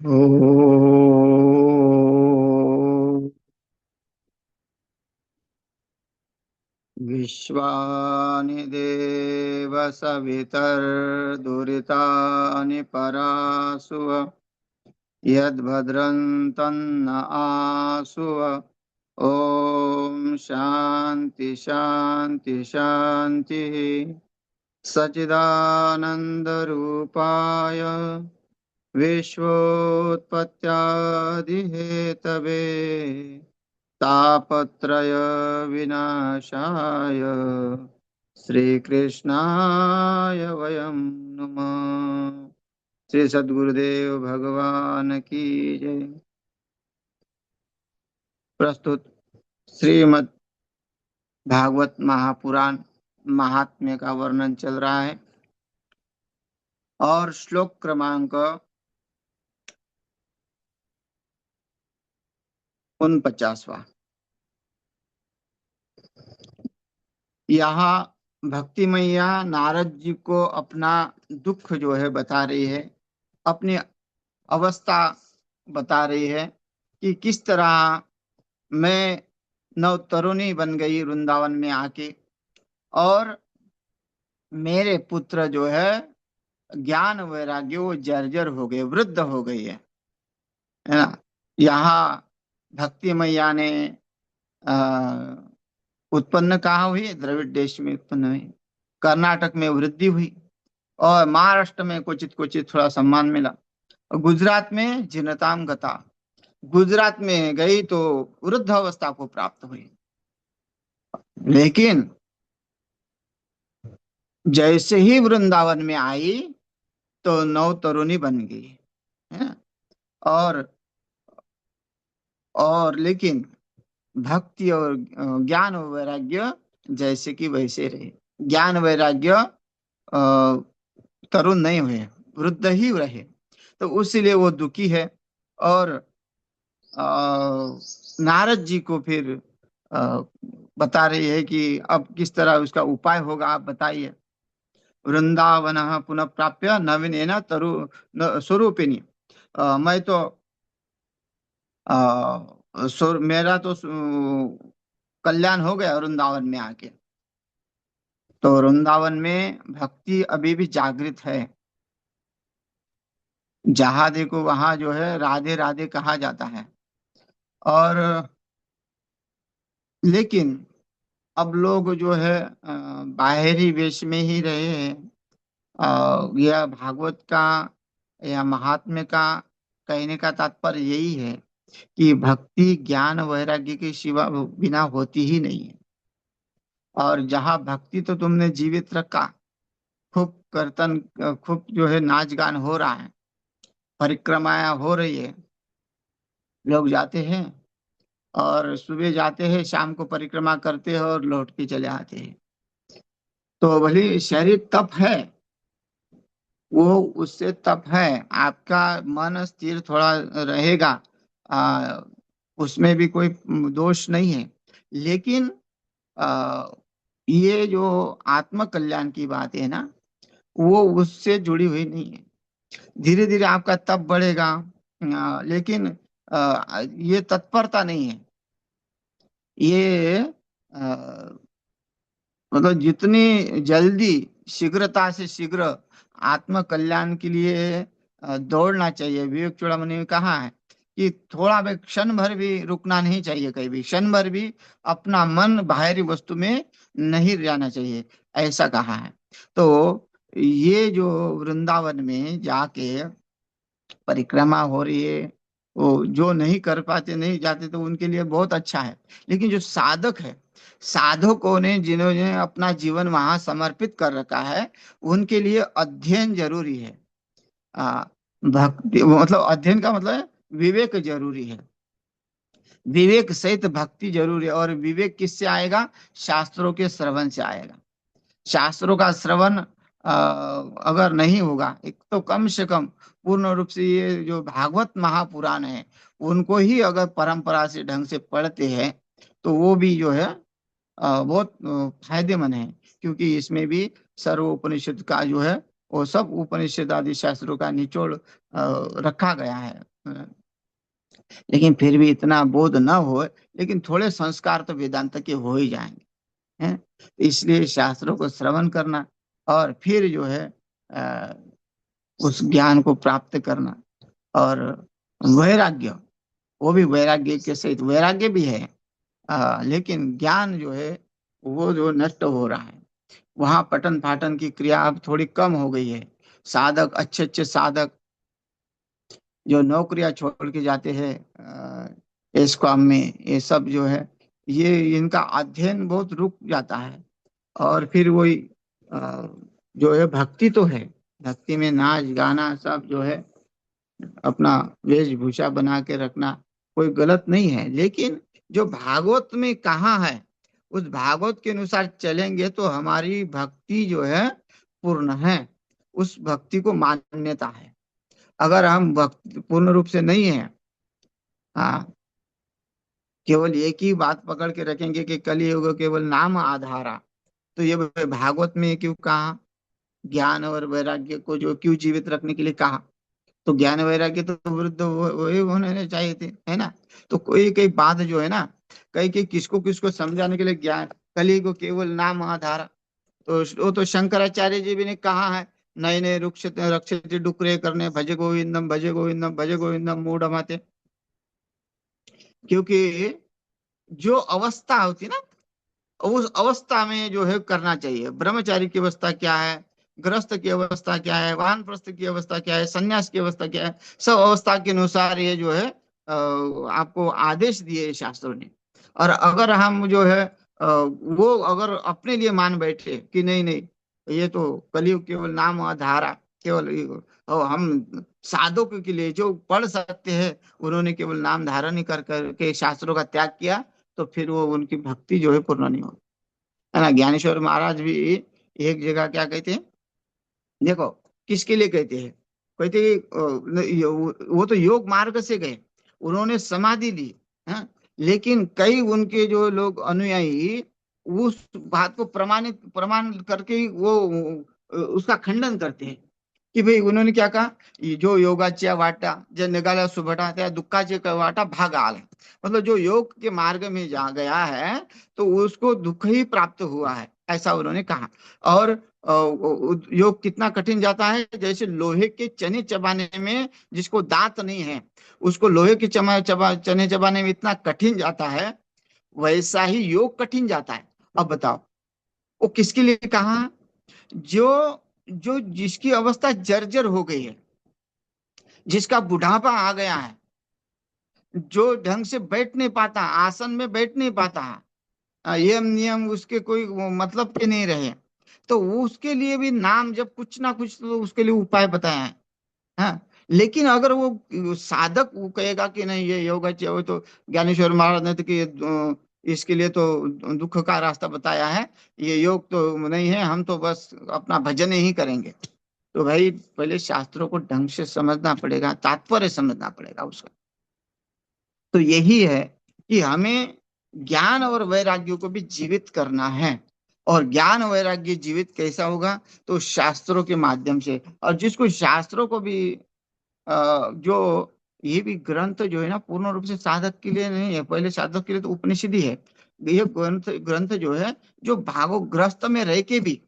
ॐ विश्वानि देव सवितर्दुरितानि परासुव यद्भद्रं तन्न आसुव। ॐ शान्ति शान्ति शान्तिः। सच्चिदानन्दरूपाय विश्वोत्पत्त्यादिहेतवे तापत्रय विनाशाय श्रीकृष्णाय वयं नमः। श्री सद्गुरुदेव भगवान की जय। प्रस्तुत श्रीमद् भागवत महापुराण महात्म्य का वर्णन चल रहा है और श्लोक क्रमांक 49वां। यहाँ भक्ति मैया नारद जी को अपना दुख जो है बता रही है, अपनी अवस्था बता रही है कि किस तरह मैं नवतरुणी बन गई वृंदावन में आके, और मेरे पुत्र जो है ज्ञान वैराग्य वो जर्जर हो गए, वृद्ध हो गई है ना। यहाँ भक्ति मैया ने उत्पन्न कहाँ हुई? द्रविड़ देश में उत्पन्न हुई, कर्नाटक में वृद्धि हुई और महाराष्ट्र में क्वचित क्वचित थोड़ा सम्मान मिला, और गुजरात में जिनताम गता, गुजरात में गई तो वृद्ध अवस्था को प्राप्त हुई। लेकिन जैसे ही वृंदावन में आई तो नव तरुणी बन गई है। और लेकिन भक्ति और ज्ञान और वैराग्य जैसे कि वैसे रहे। ज्ञान वैराग्य तरुण नहीं हुए, वृद्ध ही रहे, तो उसीलिए वो दुखी है। और नारद जी को फिर बता रही है कि अब किस तरह उसका उपाय होगा, आप बताइए। वृंदावन पुनः प्राप्य नवीन तरु स्वरूपिणी। मैं तो मेरा तो कल्याण हो गया वृंदावन में आके। तो वृंदावन में भक्ति अभी भी जागृत है, जहां देखो वहां जो है राधे राधे कहा जाता है। और लेकिन अब लोग जो है बाहरी वेश में ही रहे हैं। यह भागवत का या महात्म्य का कहने का तात्पर्य यही है कि भक्ति ज्ञान वैराग्य के सिवा बिना होती ही नहीं है। और जहाँ भक्ति तो तुमने जीवित रखा, खूब कीर्तन, खूब जो है नाच गान हो रहा है, परिक्रमाएं हो रही है, लोग जाते हैं और सुबह जाते हैं, शाम को परिक्रमा करते हैं और लौट के चले आते हैं। तो भले शरीर तप है, वो उससे तप है, आपका मन स्थिर थोड़ा रहेगा, आ, उसमें भी कोई दोष नहीं है। लेकिन आ, ये जो आत्म कल्याण की बात है ना, वो उससे जुड़ी हुई नहीं है। धीरे धीरे आपका तप बढ़ेगा, लेकिन ये तत्परता नहीं है। ये मतलब जितनी जल्दी, शीघ्रता से शीघ्र आत्म कल्याण के लिए दौड़ना चाहिए। विवेक चूड़ामणि ने कहा है कि थोड़ा भी, क्षण भर भी रुकना नहीं चाहिए, कहीं भी क्षण भर भी अपना मन बाहरी वस्तु में नहीं जाना चाहिए, ऐसा कहा है। तो ये जो वृंदावन में जाके परिक्रमा हो रही है, वो जो नहीं कर पाते, नहीं जाते, तो उनके लिए बहुत अच्छा है। लेकिन जो साधक है, साधकों ने जिन्होंने अपना जीवन वहां समर्पित कर रखा है, उनके लिए अध्ययन जरूरी है। आ, भक्ति मतलब अध्ययन का मतलब है विवेक जरूरी है। विवेक सहित भक्ति जरूरी है। और विवेक किससे आएगा? शास्त्रों के श्रवण से आएगा। शास्त्रों का श्रवण अगर नहीं होगा, एक तो कम से कम पूर्ण रूप से ये जो भागवत महापुराण है उनको ही अगर परंपरा से ढंग से पढ़ते हैं तो वो भी जो है बहुत फायदेमंद है। क्योंकि इसमें भी सर्व उपनिषद का जो है वो सब उपनिषद आदि शास्त्रों का निचोड़ रखा गया है। लेकिन फिर भी इतना बोध न हो, लेकिन थोड़े संस्कार तो वेदांत के हो ही जाएंगे, हैं। इसलिए शास्त्रों को श्रवण करना और फिर जो है अ, उस ज्ञान को प्राप्त करना, और वैराग्य, वो भी वैराग्य के सहित, वैराग्य भी है, लेकिन ज्ञान जो है वो जो नष्ट हो रहा है, वहां पठन पाठन की क्रिया अब थोड़ी कम हो गई है। साधक, अच्छे अच्छे साधक जो नौकरियां छोड़ के जाते हैं इस काम में, ये सब जो है, ये इनका अध्ययन बहुत रुक जाता है। और फिर वही अ, जो है भक्ति तो है, भक्ति में नाच गाना सब जो है, अपना वेशभूषा बना के रखना कोई गलत नहीं है, लेकिन जो भागवत में कहा है उस भागवत के अनुसार चलेंगे तो हमारी भक्ति जो है पूर्ण है, उस भक्ति को मान्यता है। अगर हम भक्ति पूर्ण रूप से नहीं है, हाँ, केवल एक ही बात पकड़ के रखेंगे कि कलयुग केवल नाम आधारा, तो ये भागवत में क्यों कहा, ज्ञान और वैराग्य को जो क्यों जीवित रखने के लिए कहा, तो ज्ञान वैराग्य तो वृद्ध वही होने चाहिए थे, है ना। तो कोई कई बात जो है ना, कई कई किसको किसको समझाने के लिए ज्ञान, कली को केवल नाम आधार, तो वो तो शंकराचार्य जी भी ने कहा है, नए नए रुक्ष रक्षित डुकरे करने, भजे गोविंदम भजे गोविंदम भजे गोविंदम मूढ़ मते। क्योंकि जो अवस्था होती ना, उस अवस्था में जो है करना चाहिए। ब्रह्मचारी की अवस्था क्या है, गृहस्थ की अवस्था क्या है, वानप्रस्थ की अवस्था क्या है, संन्यास की अवस्था क्या है, सब अवस्था के अनुसार ये जो है आपको आदेश दिए शास्त्रों ने। और अगर हम जो है वो अगर अपने लिए मान बैठे कि नहीं नहीं, ये तो कलयुग केवल नाम आधारा, केवल और हम साधकों के लिए जो पढ़ सकते हैं, उन्होंने केवल नाम धारण ही कर करके शास्त्रों का त्याग किया, तो फिर वो उनकी भक्ति जो है पूर्ण नहीं होती, है ना। ज्ञानेश्वर महाराज भी एक जगह क्या कहते हैं, देखो, किसके लिए कहते हैं, कहते हैं वो तो योग मार्ग से गए, उन्होंने समाधि ली, है। लेकिन कई उनके जो लोग अनुयायी उस बात को प्रमाण करके ही वो उसका खंडन करते हैं की भाई उन्होंने क्या कहा, जो योगाच्या वाटा जे निघाल्या सुभटा त्या दुःखाचे वाटा भाग आला, मतलब जो योग के मार्ग में जा गया है तो उसको दुख ही प्राप्त हुआ है, ऐसा उन्होंने कहा। और योग कितना कठिन जाता है, जैसे लोहे के चने चबाने में जिसको दांत नहीं है, उसको लोहे के चने चबाने में इतना कठिन जाता है, वैसा ही योग कठिन जाता है। अब बताओ, वो किसके लिए कहा, जो जो जिसकी अवस्था जर्जर हो गई है, जिसका बुढ़ापा आ गया है, जो ढंग से बैठ नहीं पाता, आसन में बैठ नहीं पाता, यम नियम उसके कोई वो मतलब के नहीं रहे, तो वो उसके लिए भी नाम जब कुछ ना कुछ तो उसके लिए उपाय बताया है। हाँ, लेकिन अगर वो साधक वो कहेगा कि नहीं ये योगा चाहिए, वो तो ज्ञानेश्वर महाराज ने तो कि इसके लिए तो दुख का रास्ता बताया है, ये योग तो नहीं है, हम तो बस अपना भजन ही करेंगे। तो भाई पहले शास्त्रों को ढंग से समझना पड़ेगा, तात्पर्य समझना पड़ेगा उसका। तो यही है कि हमें ज्ञान और वैराग्य को भी जीवित करना है। और ज्ञान वैराग्य जीवित कैसा होगा, तो शास्त्रों के माध्यम से। और जिसको शास्त्रों को भी जो ये भी ग्रंथ जो है ना पूर्ण रूप से साधक के लिए नहीं है, पहले साधक के लिए तो उपनिषद ही है। ये ग्रंथ ग्रंथ जो है, जो भावग्रस्त में रह के भी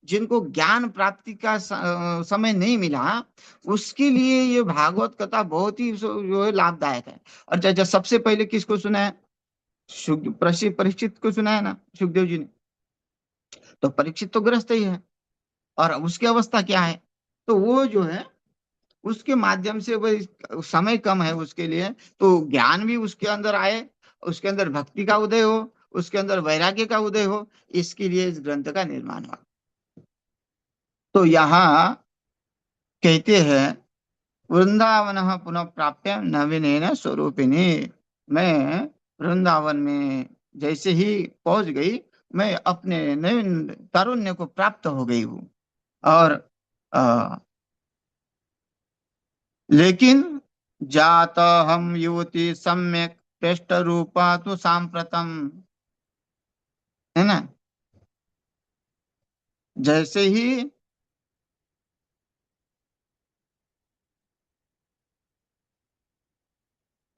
जिनको ज्ञान प्राप्ति का समय नहीं मिला, उसके लिए ये भागवत कथा बहुत ही जो है लाभदायक है। और सबसे पहले किसको सुना है, परीक्षित को सुना है ना सुखदेव जी ने, तो परीक्षित तो ग्रस्त ही है, और उसकी अवस्था क्या है, तो वो जो है उसके माध्यम से वही समय कम है उसके लिए, तो ज्ञान भी उसके अंदर आए, उसके अंदर भक्ति का उदय हो, उसके अंदर वैराग्य का उदय हो, इसके लिए इस ग्रंथ का निर्माण हुआ। तो यहाँ कहते हैं, वृंदावन पुनः प्राप्य नवीन स्वरूपिणी, मैं वृंदावन में जैसे ही पहुंच गई, मैं अपने नवीन तारुण्य को प्राप्त हो गई हूँ। और अ, लेकिन जात हम युवती सम्यक पृष्ठ रूपा तो सांप्रतम, है ना। जैसे ही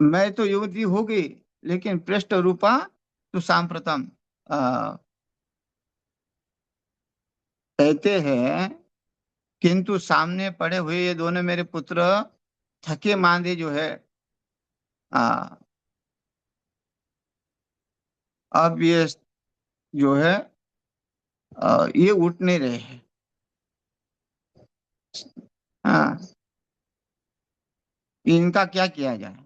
मैं तो युवती होगी, लेकिन पृष्ठ रूपा तो सांप्रतम। अ, कहते हैं, किंतु सामने पड़े हुए ये दोनों मेरे पुत्र थके मांदे जो है, आ, अब ये जो है, ये उठ नहीं रहे हैं। हाँ, इनका क्या किया जाए।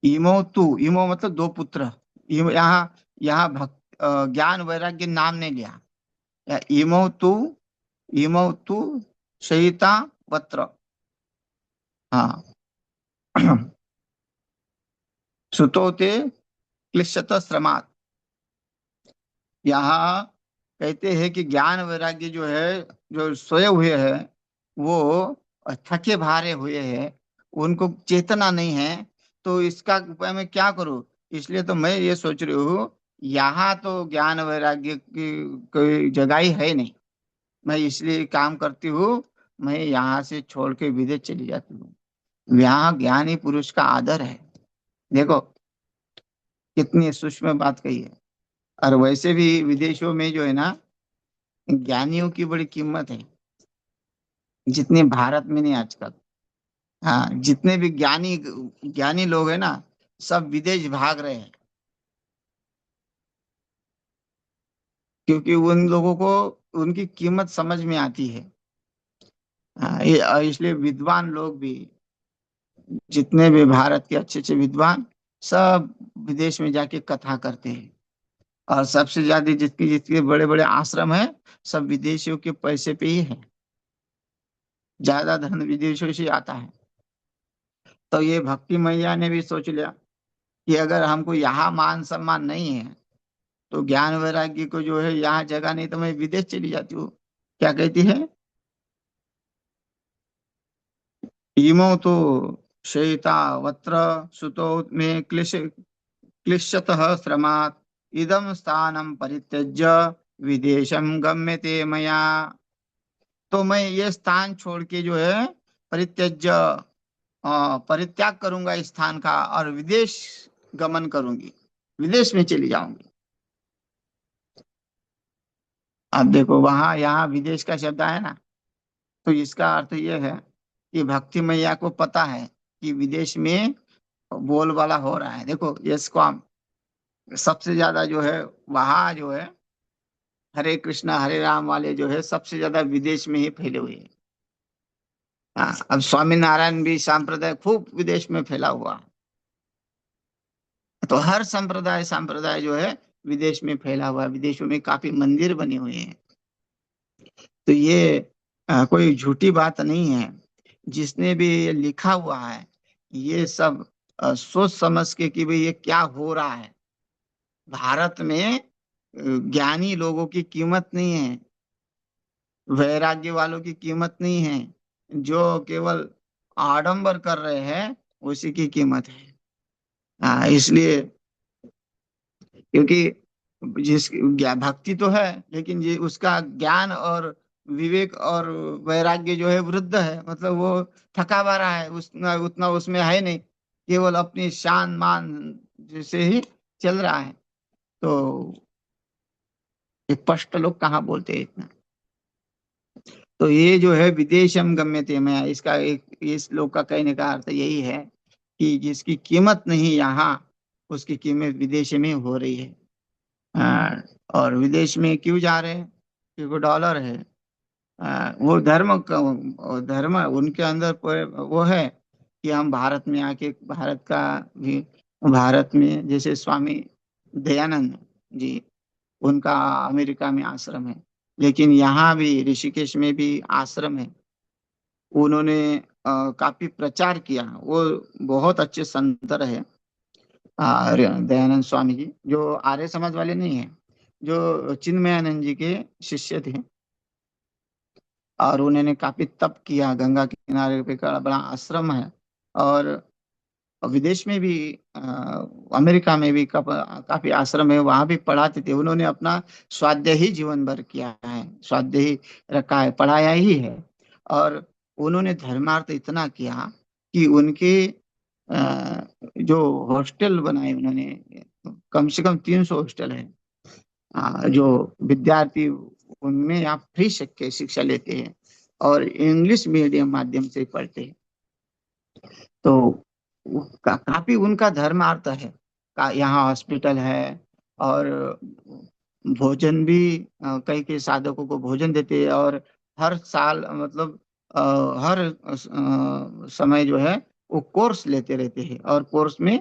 इमो तू, इमो मतलब दो पुत्र। यहाँ यहाँ ज्ञान वैराग्य नाम नहीं लिया। या इमो तू सहिता वत्र। हाँ। सुतोते क्लिश्यत श्रमात्। यहाँ कहते हैं कि ज्ञान वैराग्य जो है, जो सोए हुए है, वो थके भारे हुए हैं, उनको चेतना नहीं है। तो इसका उपाय मैं क्या करूं। इसलिए तो मैं ये सोच रही हूँ, यहाँ तो ज्ञान वैराग्य की कोई जगह ही है नहीं। मैं इसलिए काम करती हूँ, मैं यहाँ से छोड़ के विदेश चली जाती हूँ। यहाँ ज्ञानी पुरुष का आदर है। देखो कितनी सूक्ष्म बात कही है। और वैसे भी विदेशों में जो है ना, ज्ञानियों की बड़ी कीमत है, जितनी भारत में नहीं आजकल। हाँ, जितने भी ज्ञानी ज्ञानी लोग हैं ना, सब विदेश भाग रहे हैं, क्योंकि उन लोगों को उनकी कीमत समझ में आती है। हाँ, इसलिए विद्वान लोग भी, जितने भी भारत के अच्छे अच्छे विद्वान, सब विदेश में जाके कथा करते हैं। और सबसे ज्यादा जितके जितके बड़े बड़े आश्रम है, सब विदेशियों के पैसे पे ही है। ज्यादा धन विदेशों से आता है। तो ये भक्ति मैया ने भी सोच लिया कि अगर हमको यहाँ मान सम्मान नहीं है, तो ज्ञान वैराग्य को जो है यहाँ जगह नहीं, तो मैं विदेश चली जाती हूँ। क्या कहती है। इमो तो शयितावत्र सुतो मे क्लिश्यतः श्रमात् इदं स्थानं परित्यज्य विदेशं गम्यते मया। तो मैं ये स्थान छोड़ के जो है परित्यज्य, परित्याग करूंगा इस स्थान का, और विदेश गमन करूंगी, विदेश में चली जाऊंगी। अब देखो वहां यहाँ विदेश का शब्द है ना, तो इसका अर्थ ये है कि भक्ति मैया को पता है कि विदेश में बोलबाला हो रहा है। देखो इसको हम सबसे ज्यादा जो है, वहाँ जो है हरे कृष्णा हरे राम वाले जो है सबसे ज्यादा विदेश में ही फैले हुए हैं। हाँ, अब स्वामी नारायण भी संप्रदाय खूब विदेश में फैला हुआ है। तो हर संप्रदाय जो है विदेश में फैला हुआ है। विदेशों में काफी मंदिर बने हुए हैं। तो ये कोई झूठी बात नहीं है। जिसने भी ये लिखा हुआ है, ये सब सोच समझ के कि भाई ये क्या हो रहा है। भारत में ज्ञानी लोगों की कीमत नहीं है, वैराग्य वालों की कीमत नहीं है। जो केवल आडंबर कर रहे हैं, उसी की कीमत है। इसलिए, क्योंकि भक्ति तो है, लेकिन ये उसका ज्ञान और विवेक और वैराग्य जो है वृद्ध है, मतलब वो थका मारा है, उतना उतना उसमें है नहीं। केवल अपनी शान मान जैसे ही चल रहा है। तो एक स्पष्ट लोग कहाँ बोलते हैं इतना। तो ये जो है विदेशम गम्यते में, इसका एक इस श्लोक का कहने का अर्थ यही है कि जिसकी कीमत नहीं यहाँ, उसकी कीमत विदेश में हो रही है। और विदेश में क्यों जा रहे हैं, क्योंकि डॉलर है। वो धर्म उनके अंदर वो है कि हम भारत में आके भारत का भी, भारत में जैसे स्वामी दयानंद जी, उनका अमेरिका में आश्रम है, लेकिन यहाँ भी ऋषिकेश में भी आश्रम है। उन्होंने काफी प्रचार किया। वो बहुत अच्छे संत रहे। दयानंद स्वामी जी जो आर्य समाज वाले नहीं है, जो चिन्मयानंद जी के शिष्य थे। और उन्होंने काफी तप किया, गंगा के किनारे पे का बड़ा आश्रम है। और विदेश में भी, अमेरिका में भी काफी आश्रम है, वहां भी पढ़ाते थे। उन्होंने अपना स्वाध्याय ही जीवन भर किया है, स्वाध्याय ही रखा है, पढ़ाया ही है। और उन्होंने धर्मार्थ इतना किया कि उनके जो हॉस्टल बनाए उन्होंने, कम से कम 300 हॉस्टल है, जो विद्यार्थी उनमें आप फ्री शिक्षा लेते हैं और इंग्लिश मीडियम माध्यम से पढ़ते हैं। तो काफी उनका धर्मार्थ है। यहाँ हॉस्पिटल है, और भोजन भी कई कई साधकों को भोजन देते हैं, और हर साल मतलब अ, हर समय जो है वो कोर्स लेते रहते हैं। और कोर्स में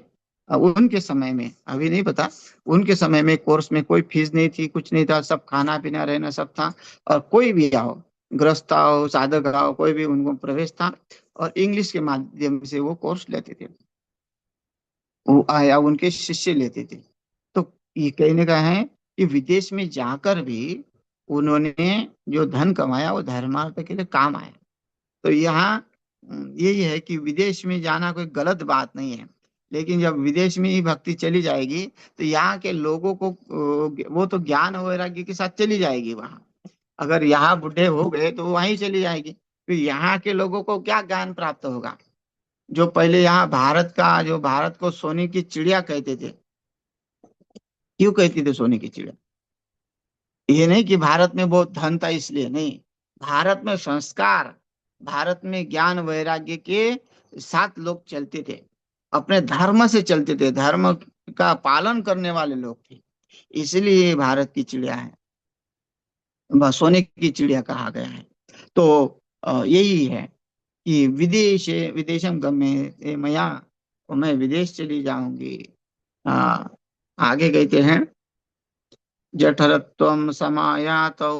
उनके समय में, अभी नहीं पता, उनके समय में कोर्स में कोई फीस नहीं थी, कुछ नहीं था, सब खाना पीना रहना सब था। और कोई भी आओ, गृहस्थ आओ साधक आओ, कोई भी, उनको प्रवेश था। और इंग्लिश के माध्यम से वो कोर्स लेते थे, वो आया उनके शिष्य लेते थे। तो ये कहने का है कि विदेश में जाकर भी उन्होंने जो धन कमाया वो धर्मार्थ के लिए काम आया। तो यहाँ यही है कि विदेश में जाना कोई गलत बात नहीं है, लेकिन जब विदेश में ही भक्ति चली जाएगी तो यहाँ के लोगों को वो तो ज्ञान और वैराग्य के साथ चली जाएगी वहाँ। अगर यहाँ बुढ़े हो गए तो वहीं चली जाएगी, फिर यहाँ के लोगों को क्या ज्ञान प्राप्त होगा? जो पहले यहाँ भारत का, जो भारत को सोने की चिड़िया कहते थे, क्यों कहते थे सोने की चिड़िया? ये नहीं कि भारत में बहुत धन था इसलिए नहीं, भारत में संस्कार, भारत में ज्ञान वैराग्य के साथ लोग चलते थे, अपने धर्म से चलते थे, धर्म का पालन करने वाले लोग थे, इसलिए ये भारत की चिड़िया है, सोने की चिड़िया कहा गया है। तो यही है कि विदेश विदेशम गम्य मया, और मैं विदेश चली जाऊंगी। हाँ, आगे कहते हैं, जठरत्वं समायातौ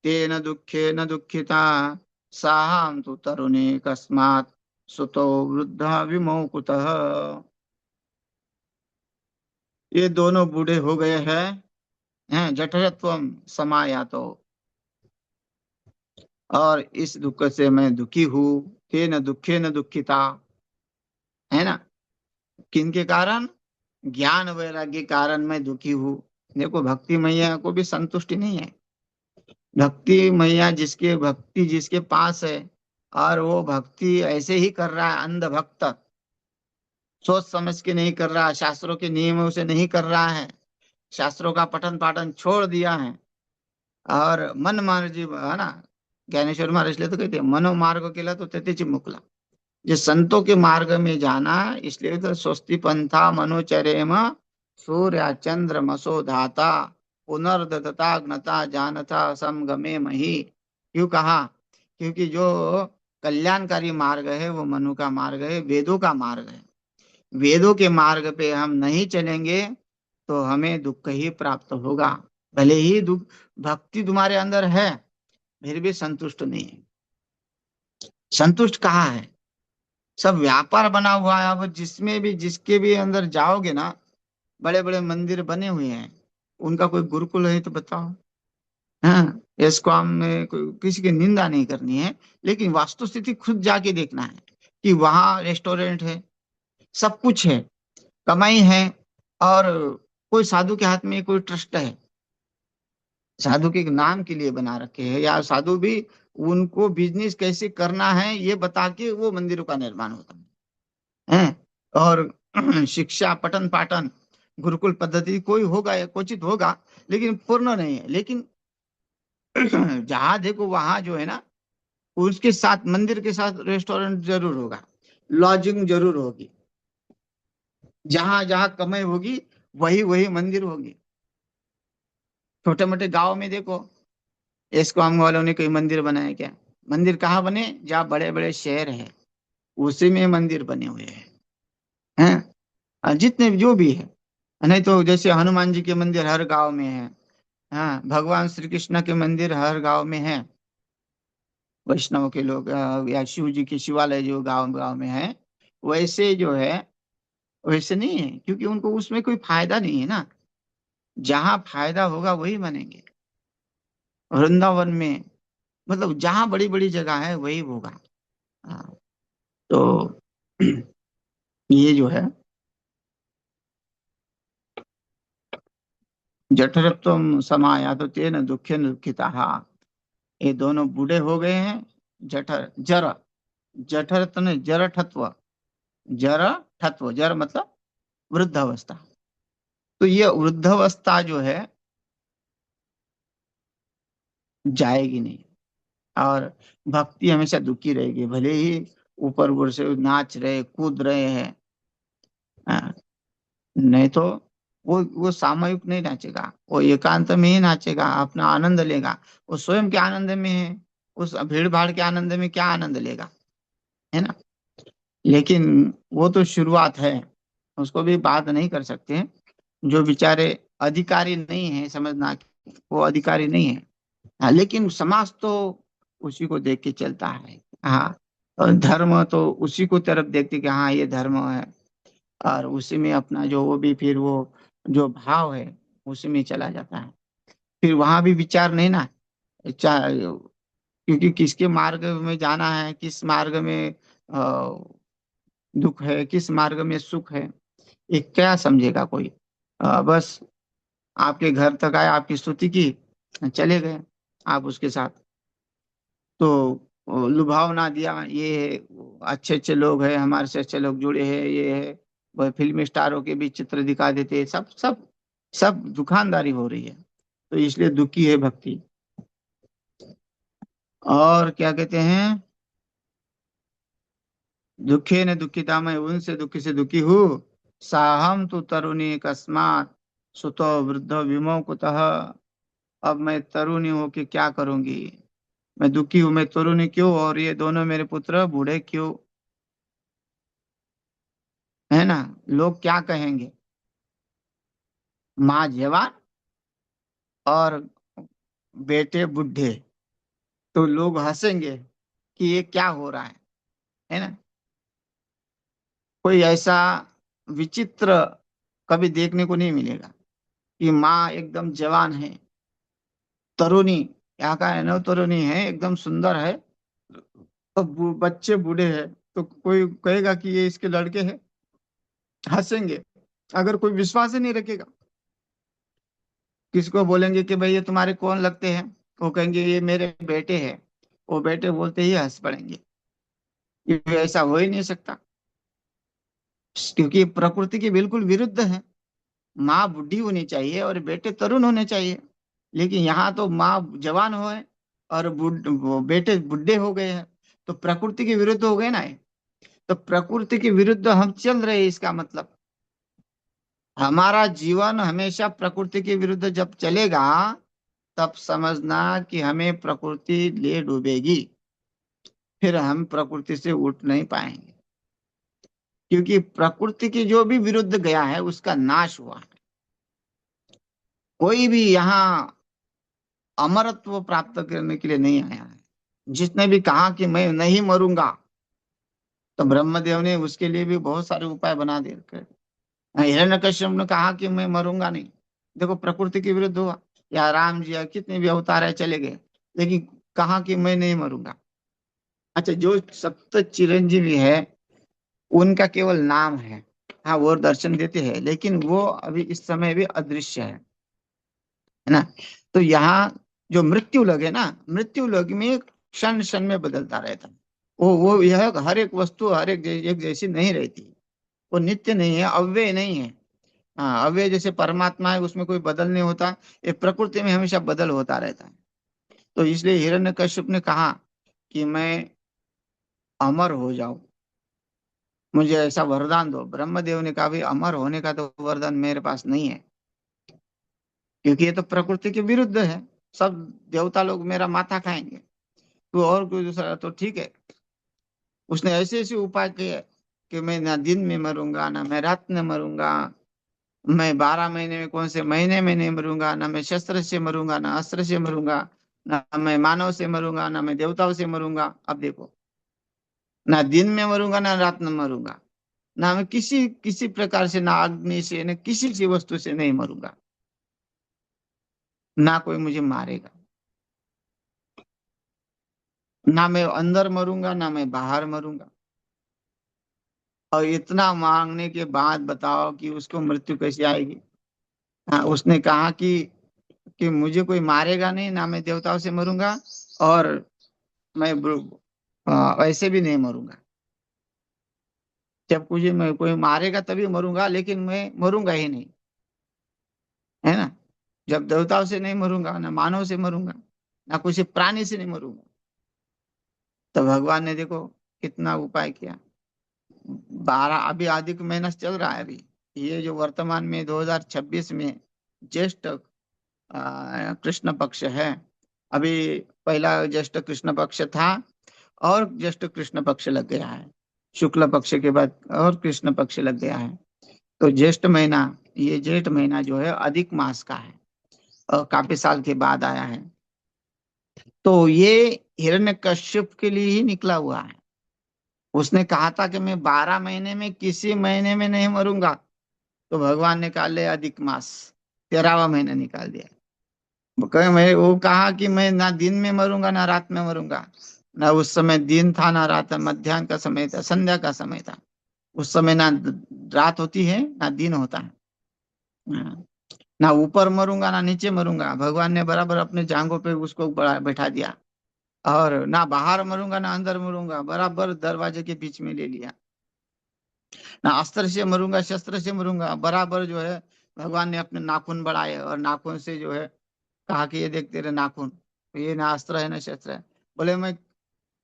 तेन दुःखेन दुःखिता साहां तु तरुणे कस्मात् सुतो वृद्धा विमोकुतः। ये दोनों बूढ़े हो गए हैं जठरत्वं समायातो, और इस दुख से मैं दुखी हूँ। तेन दुःखेन दुःखिता, है ना? किनके कारण? ज्ञान वैराग्य के कारण मैं दुखी हूँ। देखो, भक्ति मैया को भी संतुष्टि नहीं है। भक्ति मैया जिसके, भक्ति जिसके पास है, और वो भक्ति ऐसे ही कर रहा है, अंध भक्त, सोच समझ के नहीं कर रहा, शास्त्रों के नियमों से नहीं कर रहा है, शास्त्रों का पठन पाठन छोड़ दिया है, और मन मर्जी, है ना? ज्ञानेश्वर महाराज इसलिए तो कहते हैं, मनो मार्ग केला तो तेतीची मुकला। जो संतों के मार्ग में जाना, इसलिए तो स्वस्ति पंथा मनोचरेम सूर्य चंद्र मसो धाता पुनर्दता ज्ञता जानता समगमे मही। क्यों कहा? क्योंकि जो कल्याणकारी मार्ग है वो मनु का मार्ग है, वेदों का मार्ग है। वेदों के मार्ग पे हम नहीं चलेंगे तो हमें दुख ही प्राप्त होगा। भले ही दुख, भक्ति तुम्हारे अंदर है, फिर भी संतुष्ट नहीं है। संतुष्ट कहाँ है? सब व्यापार बना हुआ है। अब जिसमें भी, जिसके भी अंदर जाओगे ना, बड़े बड़े मंदिर बने हुए हैं, उनका कोई गुरुकुल है तो बताओ। हाँ, एस्कॉम में किसी की निंदा नहीं करनी है, लेकिन वास्तु स्थिति खुद जाके देखना है कि वहाँ रेस्टोरेंट है, सब कुछ है, कमाई है, और कोई साधु के हाथ में कोई ट्रस्ट है, साधु के नाम के लिए बना रखे हैं, या साधु भी उनको बिजनेस कैसे करना है ये बता के वो मंदिरों का निर्माण होता है। और शिक्षा पठन पाठन गुरुकुल पद्धति कोई होगा या क्वचित होगा, लेकिन पूर्ण नहीं है। लेकिन जहां देखो वहां जो है ना, उसके साथ, मंदिर के साथ रेस्टोरेंट जरूर होगा, लॉजिंग जरूर होगी, जहां जहां कमाई होगी वही वही मंदिर होगी। छोटे मोटे गांव में देखो, एस्कॉम वालों ने कोई मंदिर बनाया क्या? मंदिर कहाँ बने? जहाँ बड़े बड़े शहर है, उसी में मंदिर बने हुए हैं। जितने जो भी है, नहीं तो जैसे हनुमान जी के मंदिर हर गांव में है, हाँ, भगवान श्री कृष्ण के मंदिर हर गांव में है, वैष्णव के लोग या शिव जी के शिवालय जो गांव गांव में है, वैसे जो है, वैसे नहीं है, क्योंकि उनको उसमें कोई फायदा नहीं है ना। जहाँ फायदा होगा वही बनेंगे। वृंदावन में, मतलब जहाँ बड़ी बड़ी जगह है वही होगा। हाँ, तो ये जो है, जठरत्वम समाया तो तेन दुखे दुखिता। ये दोनों बूढ़े हो गए हैं, जठर जर, जठरतन जरठत्व, जरठत्व, जर मतलब वृद्धावस्था। तो ये वृद्धावस्था जो है जाएगी नहीं, और भक्ति हमेशा दुखी रहेगी, भले ही ऊपर ऊपर से नाच रहे कूद रहे हैं। हाँ, नहीं तो वो सामूहिक नहीं नाचेगा, वो एकांत में ही नाचेगा, अपना आनंद लेगा। वो स्वयं के आनंद में है, उस भीड़ भाड़ के आनंद में क्या आनंद लेगा, है ना। लेकिन वो तो शुरुआत है, उसको भी बात नहीं कर सकते। जो बेचारे अधिकारी नहीं है, समझना कि वो अधिकारी नहीं है। हाँ, लेकिन समाज तो उसी को देख के चलता है। हाँ, और धर्म तो उसी को तरफ देखते कि हाँ ये धर्म है, और उसी में अपना जो वो भी फिर वो जो भाव है उसी में चला जाता है। फिर वहां भी विचार नहीं ना, क्योंकि किसके मार्ग में जाना है, किस मार्ग में दुख है, किस मार्ग में सुख है, ये क्या समझेगा कोई। बस आपके घर तक आए, आपकी स्तुति की, चले गए आप उसके साथ। तो लुभाव ना दिया, ये अच्छे अच्छे लोग हैं, हमारे से अच्छे लोग जुड़े हैं, ये है वह, फिल्मी स्टारों के भी चित्र दिखा देते हैं, सब सब सब दुकानदारी हो रही है। तो इसलिए दुखी है भक्ति। और क्या कहते हैं, दुखे न दुखिता, मैं उनसे दुखी से दुखी हूँ। साहम तो तरुणी अकस्मात, सुतो वृद्ध विमो कुतः। अब मैं तरुणी हूँ कि क्या करूंगी, मैं दुखी हूँ, मैं तरुणी क्यों, और ये दोनों मेरे पुत्र बूढ़े क्यों, है ना। लोग क्या कहेंगे, माँ जवान और बेटे बूढ़े, तो लोग हंसेंगे कि ये क्या हो रहा है ना। कोई ऐसा विचित्र कभी देखने को नहीं मिलेगा कि माँ एकदम जवान है, तरुणी, यहाँ का है ना, तरुणी है एकदम सुंदर है, तो बच्चे बूढ़े हैं, तो कोई कहेगा कि ये इसके लड़के हैं, हंसेंगे। अगर कोई विश्वास ही नहीं रखेगा, किसको बोलेंगे कि भाई ये तुम्हारे कौन लगते हैं, वो कहेंगे ये मेरे बेटे हैं, वो बेटे बोलते ही हंस पड़ेंगे। ये ऐसा हो ही नहीं सकता, क्योंकि प्रकृति के बिल्कुल विरुद्ध है। माँ बूढ़ी होनी चाहिए और बेटे तरुण होने चाहिए, लेकिन यहाँ तो माँ जवान हो है और वो बेटे बुढ़े हो गए हैं, तो प्रकृति के विरुद्ध हो गए ना ये। तो प्रकृति के विरुद्ध हम चल रहे हैं, इसका मतलब हमारा जीवन हमेशा प्रकृति के विरुद्ध जब चलेगा, तब समझना कि हमें प्रकृति ले डूबेगी, फिर हम प्रकृति से उठ नहीं पाएंगे। क्योंकि प्रकृति के जो भी विरुद्ध गया है उसका नाश हुआ है। कोई भी यहाँ अमरत्व प्राप्त करने के लिए नहीं आया है। जिसने भी कहा कि मैं नहीं मरूंगा, तो ब्रह्मदेव ने उसके लिए भी बहुत सारे उपाय बना दे रखे। हिरण्यकश्यप ने कहा कि मैं मरूंगा नहीं, देखो प्रकृति के विरुद्ध हुआ। या राम जी या कितने भी अवतार है चले गए, लेकिन कहा कि मैं नहीं मरूंगा। अच्छा, जो सप्त चिरंजीवी है उनका केवल नाम है, हाँ वो दर्शन देते हैं, लेकिन वो अभी इस समय भी अदृश्य है ना। तो यहाँ जो मृत्यु लोग है ना, मृत्यु लोग में क्षण क्षण में बदलता रहता है। वो यह हर एक वस्तु हर एक जैसी नहीं रहती, वो नित्य नहीं है, अव्यय नहीं है। हाँ, अव्यय जैसे परमात्मा है, उसमें कोई बदल नहीं होता। ये प्रकृति में हमेशा बदल होता रहता है। तो इसलिए हिरण्यकश्यप ने कहा कि मैं अमर हो जाऊं, मुझे ऐसा वरदान दो। ब्रह्मदेव ने कहा भाई अमर होने का तो वरदान मेरे पास नहीं है, क्योंकि ये तो प्रकृति के विरुद्ध है। सब देवता लोग मेरा माथा खाएंगे, तो और कोई दूसरा तो ठीक है। उसने ऐसे ऐसे उपाय किए कि मैं ना दिन में मरूंगा, ना मैं रात में मरूंगा, मैं 12 महीने में कौन से महीने में नहीं मरूंगा, ना मैं शस्त्र से मरूंगा, ना अस्त्र से मरूंगा, ना मैं मानव से मरूंगा, ना मैं देवताओं से मरूंगा। अब देखो, ना दिन में मरूंगा ना रात में मरूंगा, ना मैं किसी किसी प्रकार से, ना अग्नि से, ना किसी सी वस्तु से नहीं मरूंगा, ना कोई मुझे मारेगा, ना मैं अंदर मरूंगा ना मैं बाहर मरूंगा। और इतना मांगने के बाद बताओ कि उसको मृत्यु कैसे आएगी। हाँ, उसने कहा कि मुझे कोई मारेगा नहीं, ना मैं देवताओं से मरूंगा, और मैं ऐसे भी नहीं मरूंगा। जब मुझे मैं कोई मारेगा तभी मरूंगा, लेकिन मैं मरूंगा ही नहीं, है ना। जब देवताओं से नहीं मरूंगा, ना मानव से मरूंगा, ना किसी प्राणी से नहीं मरूंगा। तो भगवान ने देखो कितना उपाय किया। 12 अभी अधिक महीना चल रहा है अभी। ये जो वर्तमान में 2026 में ज्येष्ठ कृष्ण पक्ष है। अभी पहला ज्येष्ठ कृष्ण पक्ष था, और ज्येष्ठ कृष्ण पक्ष लग गया है। शुक्ल पक्ष के बाद और कृष्ण पक्ष लग गया है। तो ज्येष्ठ महीना, ये जेठ महीना जो है अधिक मास का है, और काफी साल के बाद आया है। तो ये हिरण्यकश्यप के लिए ही निकला हुआ है। उसने कहा था कि मैं 12 महीने में किसी महीने में नहीं मरूंगा। तो भगवान ने निकाल लिया अधिक मास, 13वां महीना निकाल दिया। वो कहा कि मैं ना दिन में मरूंगा ना रात में मरूंगा। ना उस समय दिन था ना रात, मध्याह्न का समय था, संध्या का समय था। उस समय ना रात होती है ना दिन होता है। हाँ। ना ऊपर मरूंगा ना नीचे मरूंगा, भगवान ने बराबर अपने जांघों पे उसको बैठा दिया। और ना बाहर मरूंगा ना अंदर मरूंगा, बराबर दरवाजे के बीच में ले लिया। ना अस्त्र से मरूंगा शस्त्र से मरूंगा, बराबर जो है भगवान ने अपने नाखून बढ़ाए, और नाखून से जो है कहा कि ये देख तेरे नाखून, ये ना अस्त्र है ना शस्त्र है। बोले मैं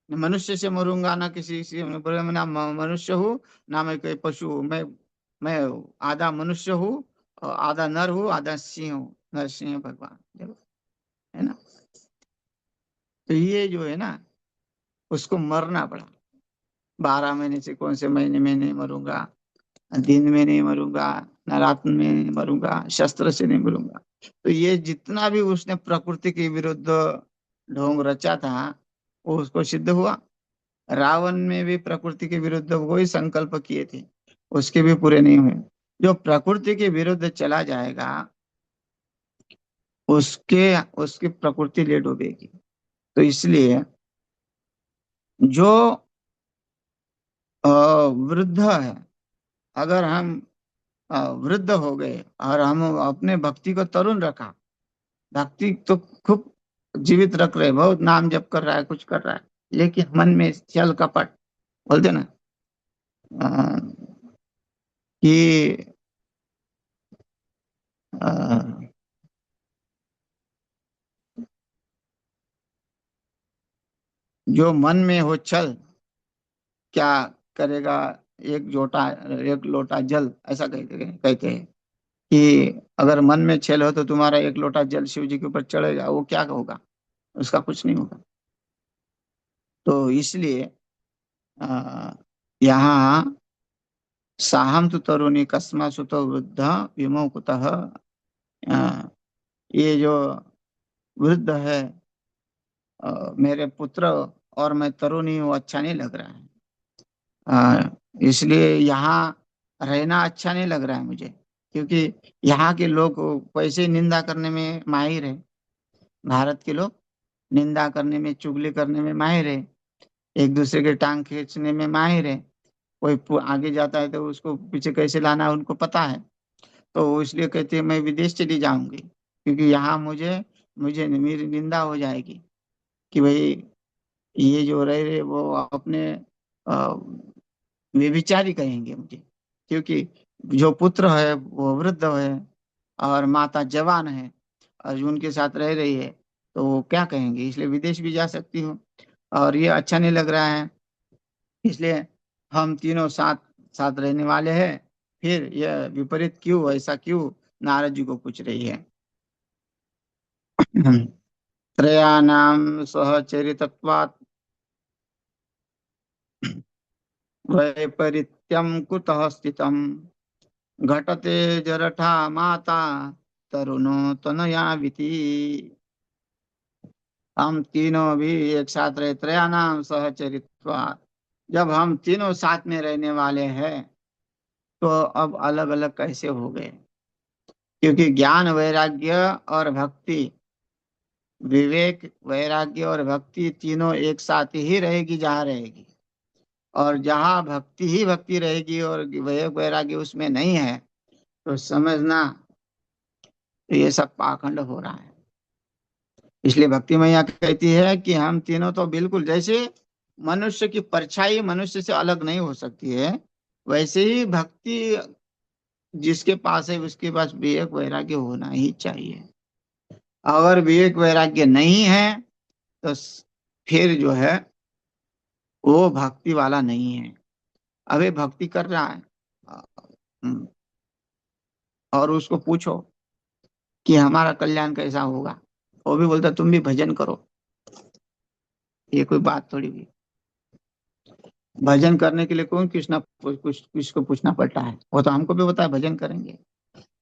मनुष्य से मरूंगा ना किसी से, बोले मैं ना मनुष्य हूँ ना मैं कोई पशु हूँ। मैं आधा मनुष्य हूँ और आधा नर हूँ, आधा सिंह हूँ, नर सिंह भगवान, देखो, है ना। तो ये जो है ना, उसको मरना पड़ा। 12 महीने से कौन से महीने में नहीं मरूंगा, दिन में नहीं मरूंगा, ना रात में नहीं मरूंगा, शस्त्र से नहीं मरूंगा। तो ये जितना भी उसने प्रकृति के विरुद्ध ढोंग रचा था, वो उसको सिद्ध हुआ। रावण में भी प्रकृति के विरुद्ध वही संकल्प किए थे, उसके भी पूरे नहीं हुए। जो प्रकृति के विरुद्ध चला जाएगा, उसके उसकी प्रकृति ले डूबेगी। तो इसलिए जो अ, वृद्ध है, अगर हम वृद्ध हो गए और हम अपने भक्ति को तरुण रखा, भक्ति तो खूब जीवित रख रहे, बहुत नाम जप कर रहा है, कुछ कर रहा है, लेकिन मन में छल कपट, बोलते ना, अ, कि अ, जो मन में हो छल, क्या करेगा, एक लोटा, एक लोटा जल, ऐसा कहते हैं कि अगर मन में छल हो तो तुम्हारा एक लोटा जल शिव जी के ऊपर चढ़ेगा, वो क्या होगा, उसका कुछ नहीं होगा। तो इसलिए अ, यहाँ साहम तो तरुणी कस्मा सुतो वृद्ध विमो कुतः। ये जो वृद्ध है, मेरे पुत्र, और मैं तरुणी हूँ, अच्छा नहीं लग रहा है। इसलिए यहाँ रहना अच्छा नहीं लग रहा है मुझे, क्योंकि यहाँ के लोग वैसे ही निंदा करने में माहिर है। भारत के लोग निंदा करने में, चुगली करने में माहिर है, एक दूसरे के टांग खींचने में माहिर है। कोई आगे जाता है तो उसको पीछे कैसे लाना है उनको पता है। तो इसलिए कहते हैं मैं विदेश चली जाऊंगी, क्योंकि यहाँ मुझे मुझे मेरी निंदा हो जाएगी कि भाई ये जो रह रहे वो अपने व्यभिचारी कहेंगे मुझे, क्योंकि जो पुत्र है वो वृद्ध है और माता जवान है, और जो उनके साथ रह रही है, तो वो क्या कहेंगे। इसलिए विदेश भी जा सकती हूँ, और ये अच्छा नहीं लग रहा है। इसलिए हम तीनों साथ साथ रहने वाले हैं, फिर यह विपरीत क्यों, ऐसा क्यों, नारद जी को पूछ रही है। त्रयाणाम सहचरितत्वात् वैपरीत्यम कुतः स्थितम् घटते जरठा माता तरुणो तनयाविति। हम तीनों भी एक साथ रहे, त्रयाणाम सहचरित्वात्, जब हम तीनों साथ में रहने वाले हैं, तो अब अलग अलग कैसे हो गए। क्योंकि ज्ञान वैराग्य और भक्ति, विवेक वैराग्य और भक्ति तीनों एक साथ ही रहेगी जहाँ रहेगी। और जहाँ भक्ति ही भक्ति रहेगी और विवेक वैराग्य उसमें नहीं है, तो समझना ये सब पाखंड हो रहा है। इसलिए भक्ति मैया कहती है कि हम तीनों तो बिल्कुल जैसे मनुष्य की परछाई मनुष्य से अलग नहीं हो सकती है, वैसे ही भक्ति जिसके पास है उसके पास विवेक वैराग्य होना ही चाहिए। अगर विवेक वैराग्य नहीं है तो फिर जो है वो भक्ति वाला नहीं है। अभी भक्ति कर रहा है, हम्म, और उसको पूछो कि हमारा कल्याण कैसा होगा, वो भी बोलता तुम भी भजन करो। ये कोई बात थोड़ी हुई। भजन करने के लिए कौन कृष्णा कुछ किसको पूछना पड़ता है, वो तो हमको भी पता है भजन करेंगे।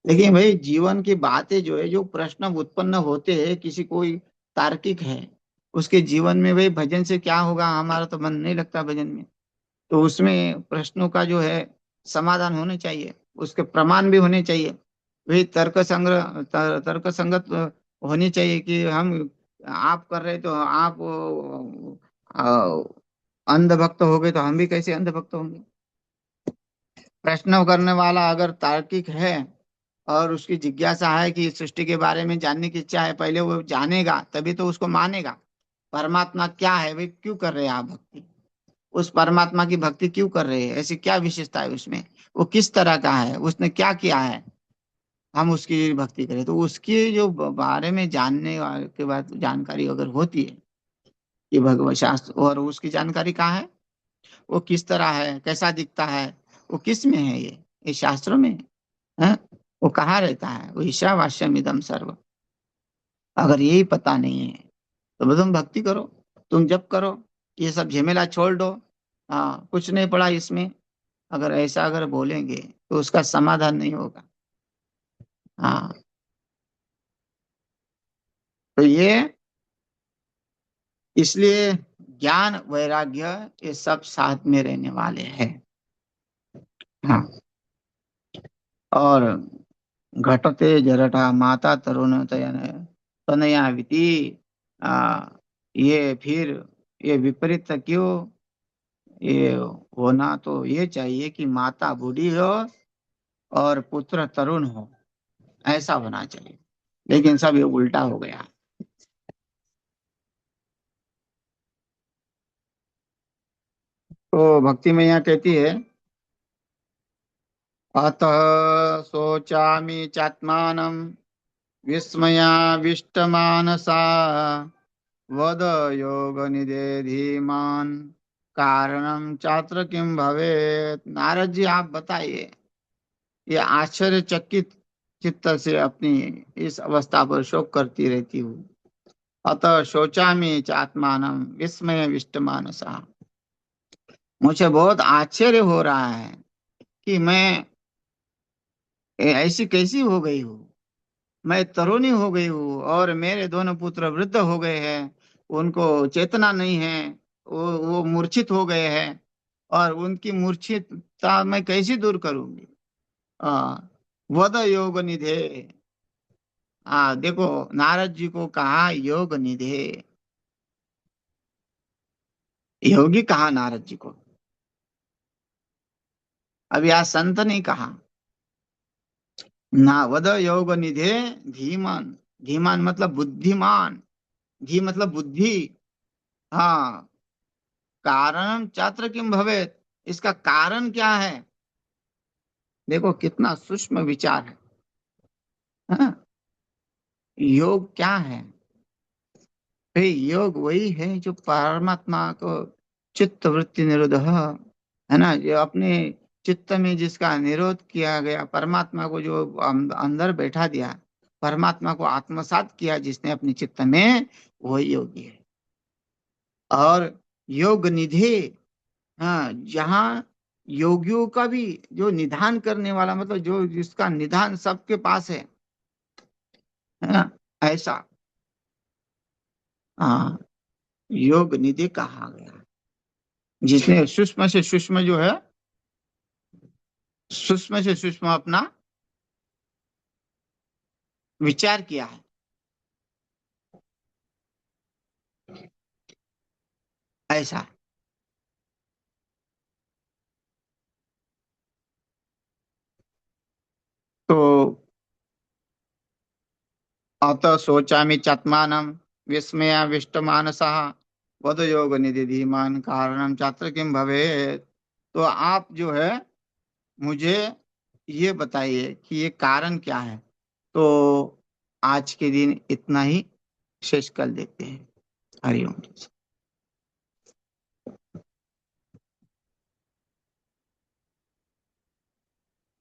लेकिन भाई जीवन की बातें जो है, जो प्रश्न उत्पन्न होते हैं, किसी कोई तार्किक है उसके जीवन में, भाई भजन से क्या होगा, हमारा तो मन नहीं लगता भजन में, तो उसमें प्रश्नों का जो है समाधान होने चाहिए, उसके प्रमाण भी होने चाहिए। वही तर्क संगत होनी चाहिए कि हम आप कर रहे तो आप अंधभक्त हो गए तो हम भी कैसे अंधभक्त होंगे। प्रश्न करने वाला अगर तार्किक है और उसकी जिज्ञासा है कि सृष्टि के बारे में जानने की इच्छा है, पहले वो जानेगा तभी तो उसको मानेगा। परमात्मा क्या है, भाई क्यों कर रहे हैं आप भक्ति, उस परमात्मा की भक्ति क्यों कर रहे हैं, ऐसी क्या विशेषता है उसमें, वो किस तरह का है, उसने क्या किया है, हम उसकी भक्ति करें। तो उसकी जो बारे में के बाद जानकारी अगर होती है कि भगवत शास्त्र, और उसकी जानकारी कहाँ है, वो किस तरह है, कैसा दिखता है, वो किस में है, ये शास्त्रों में है। वो कहाँ रहता है, वो ईशावास्यम इदम सर्व। अगर यही पता नहीं है तो तुम भक्ति करो, तुम जप करो, ये सब झमेला छोड़ दो। हाँ, कुछ नहीं पड़ा इसमें, अगर ऐसा अगर बोलेंगे तो उसका समाधान नहीं होगा। हाँ, तो ये इसलिए ज्ञान वैराग्य ये सब साथ में रहने वाले हैं। हाँ, और घटते जरठा माता तरुण तयन तनया विति, आ, ये फिर ये विपरीत क्यों, ये होना तो ये चाहिए कि माता बूढ़ी हो और पुत्र तरुण हो, ऐसा होना चाहिए। लेकिन सब ये उल्टा हो गया। तो भक्ति में यहाँ कहती है, अतः शोचामि चात्मानं विस्मयाविष्टमानसा वद योग निधे धीमान कारणम छात्र किम भवेत। नारद जी आप बताइए, ये आश्चर्यचकित चित्त से अपनी इस अवस्था पर शोक करती रहती हूँ। अतः शोचामि च आत्मानम विस्मय विष्ट मानसा, मुझे बहुत आश्चर्य हो रहा है कि मैं ऐसी कैसी हो गई हूँ। मैं तरुणी हो गई हूँ और मेरे दोनों पुत्र वृद्ध हो गए हैं, उनको चेतना नहीं है, वो मूर्छित हो गए हैं, और उनकी मूर्छितता मैं कैसे दूर करूंगी। आ, वद योग निधे। देखो, नारद जी को कहा योग निधे, योगी कहा नारद जी को, अब यहाँ संत नहीं कहा। ना, वद योग निधे धीमान, धीमान मतलब बुद्धिमान, धी मतलब बुद्धि। हाँ, कारण छात्र किम भवेत, इसका कारण क्या है। देखो कितना सूक्ष्म विचार है। हाँ? योग क्या है, भाई योग वही है जो परमात्मा को चित्त वृत्ति निरोध है ना, जो अपने चित्त में जिसका निरोध किया गया, परमात्मा को जो अंदर बैठा दिया, परमात्मा को आत्मसात किया जिसने अपने चित्त में, वही योगी है। और योग निधि, हाँ, जहाँ योगियों का भी जो निधान करने वाला, मतलब जो जिसका निधान सबके पास है ना, ऐसा। हाँ, योग निधि कहा गया, जिसने सूक्ष्म से सूक्ष्म जो है, सूक्ष्म से सूक्ष्म अपना विचार किया है। ऐसा। तो अत शोचामि चात्मानं विस्मयाविष्ट मानसः वद योग निधि धीमान कारणम चात्र किम भवे। तो आप जो है मुझे ये बताइए कि ये कारण क्या है। तो आज के दिन इतना ही शेष कर देते हैं। हरिओम।